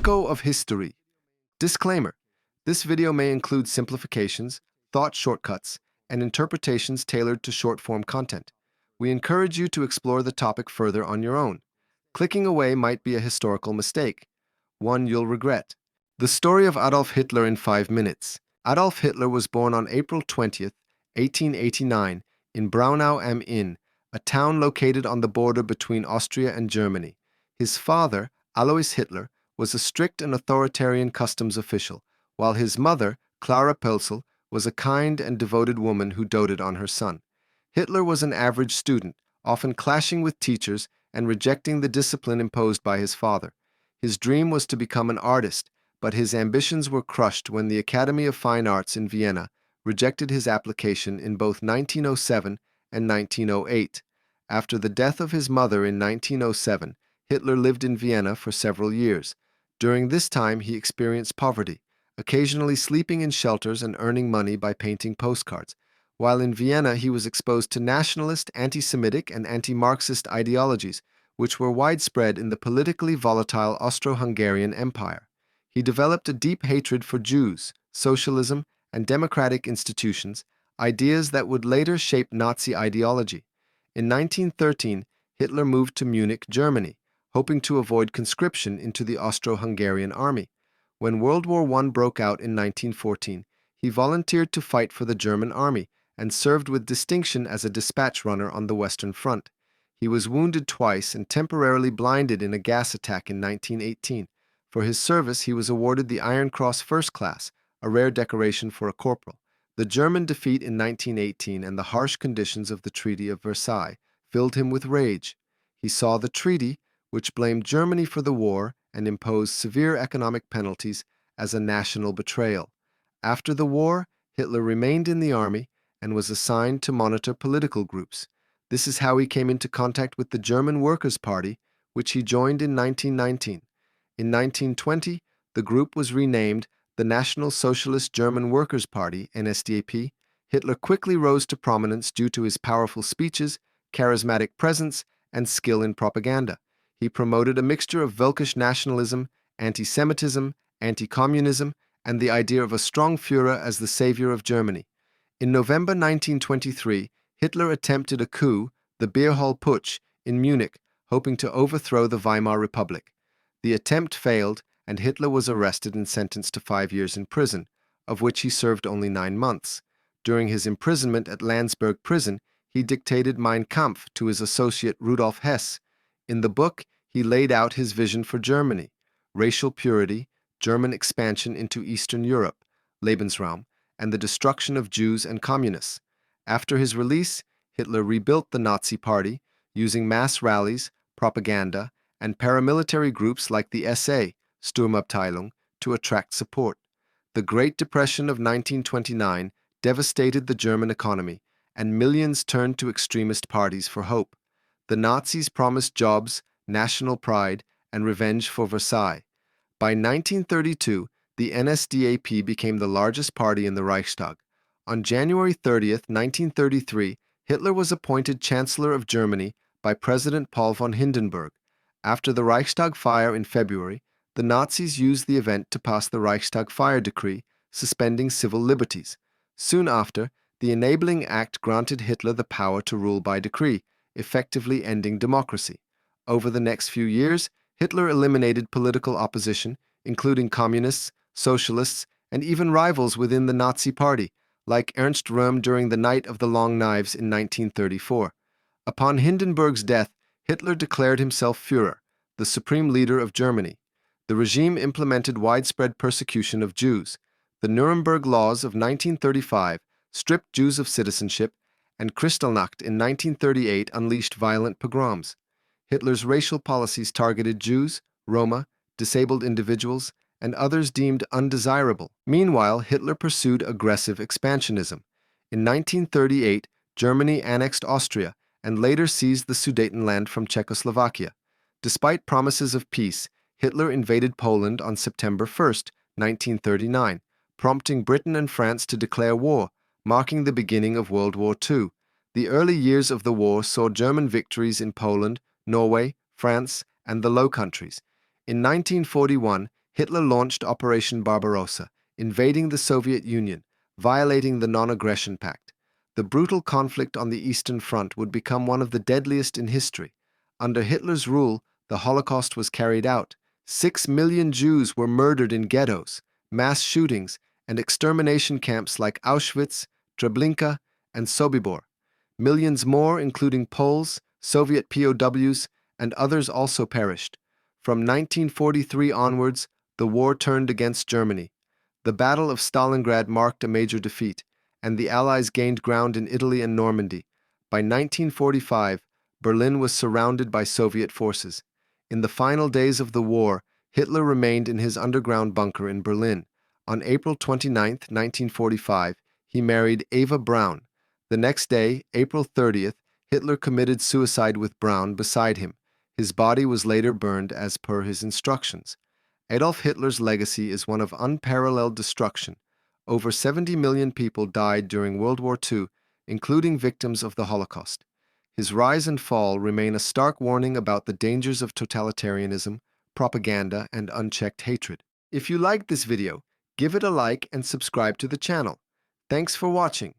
Echo of History. Disclaimer: this video may include simplifications, thought shortcuts, and interpretations tailored to short-form content. We encourage you to explore the topic further on your own. Clicking away might be a historical mistake, one you'll regret. The story of Adolf Hitler in 5 minutes. Adolf Hitler was born on April 20, 1889, in Braunau am Inn, a town located on the border between Austria and Germany. His father, Alois Hitler, was a strict and authoritarian customs official, while his mother, Clara Pölzl, was a kind and devoted woman who doted on her son. Hitler was an average student, often clashing with teachers and rejecting the discipline imposed by his father. His dream was to become an artist, but his ambitions were crushed when the Academy of Fine Arts in Vienna rejected his application in both 1907 and 1908. After the death of his mother in 1907, Hitler lived in Vienna for several years. During this time, he experienced poverty, occasionally sleeping in shelters and earning money by painting postcards. While in Vienna, he was exposed to nationalist, anti-Semitic, and anti-Marxist ideologies, which were widespread in the politically volatile Austro-Hungarian Empire. He developed a deep hatred for Jews, socialism, and democratic institutions, ideas that would later shape Nazi ideology. In 1913, Hitler moved to Munich, Germany, hoping to avoid conscription into the Austro-Hungarian army. When World War I broke out in 1914, he volunteered to fight for the German army and served with distinction as a dispatch runner on the Western Front. He was wounded twice and temporarily blinded in a gas attack in 1918. For his service, he was awarded the Iron Cross First Class, a rare decoration for a corporal. The German defeat in 1918 and the harsh conditions of the Treaty of Versailles filled him with rage. He saw the treaty, which blamed Germany for the war and imposed severe economic penalties, as a national betrayal. After the war, Hitler remained in the army and was assigned to monitor political groups. This is how he came into contact with the German Workers' Party, which he joined in 1919. In 1920, the group was renamed the National Socialist German Workers' Party, NSDAP. Hitler quickly rose to prominence due to his powerful speeches, charismatic presence, and skill in propaganda. He promoted a mixture of Völkisch nationalism, anti-Semitism, anti-communism, and the idea of a strong Führer as the savior of Germany. In November 1923, Hitler attempted a coup, the Beer Hall Putsch, in Munich, hoping to overthrow the Weimar Republic. The attempt failed, and Hitler was arrested and sentenced to 5 years in prison, of which he served only 9 months. During his imprisonment at Landsberg prison, he dictated Mein Kampf to his associate Rudolf Hess. In the book, he laid out his vision for Germany: racial purity, German expansion into Eastern Europe, Lebensraum, and the destruction of Jews and communists. After his release, Hitler rebuilt the Nazi Party, using mass rallies, propaganda, and paramilitary groups like the SA, Sturmabteilung, to attract support. The Great Depression of 1929 devastated the German economy, and millions turned to extremist parties for hope. The Nazis promised jobs, national pride, and revenge for Versailles. By 1932, the NSDAP became the largest party in the Reichstag. On January 30, 1933, Hitler was appointed Chancellor of Germany by President Paul von Hindenburg. After the Reichstag fire in February, the Nazis used the event to pass the Reichstag Fire Decree, suspending civil liberties. Soon after, the Enabling Act granted Hitler the power to rule by decree, effectively ending democracy. Over the next few years, Hitler eliminated political opposition, including communists, socialists, and even rivals within the Nazi Party, like Ernst Röhm during the Night of the Long Knives in 1934. Upon Hindenburg's death, Hitler declared himself Führer, the supreme leader of Germany. The regime implemented widespread persecution of Jews. The Nuremberg Laws of 1935 stripped Jews of citizenship, and Kristallnacht in 1938 unleashed violent pogroms. Hitler's racial policies targeted Jews, Roma, disabled individuals, and others deemed undesirable. Meanwhile, Hitler pursued aggressive expansionism. In 1938, Germany annexed Austria and later seized the Sudetenland from Czechoslovakia. Despite promises of peace, Hitler invaded Poland on September 1, 1939, prompting Britain and France to declare war, marking the beginning of World War II. The early years of the war saw German victories in Poland, Norway, France, and the Low Countries. In 1941, Hitler launched Operation Barbarossa, invading the Soviet Union, violating the Non-Aggression Pact. The brutal conflict on the Eastern Front would become one of the deadliest in history. Under Hitler's rule, the Holocaust was carried out. 6 million Jews were murdered in ghettos, mass shootings, and extermination camps like Auschwitz, Treblinka, and Sobibor. Millions more, including Poles, Soviet POWs, and others also perished. From 1943 onwards, the war turned against Germany. The Battle of Stalingrad marked a major defeat, and the Allies gained ground in Italy and Normandy. By 1945, Berlin was surrounded by Soviet forces. In the final days of the war, Hitler remained in his underground bunker in Berlin. On April 29, 1945, he married Eva Braun. The next day, April 30th, Hitler committed suicide with Braun beside him. His body was later burned as per his instructions. Adolf Hitler's legacy is one of unparalleled destruction. Over 70 million people died during World War II, including victims of the Holocaust. His rise and fall remain a stark warning about the dangers of totalitarianism, propaganda, and unchecked hatred. If you liked this video, give it a like and subscribe to the channel. Thanks for watching.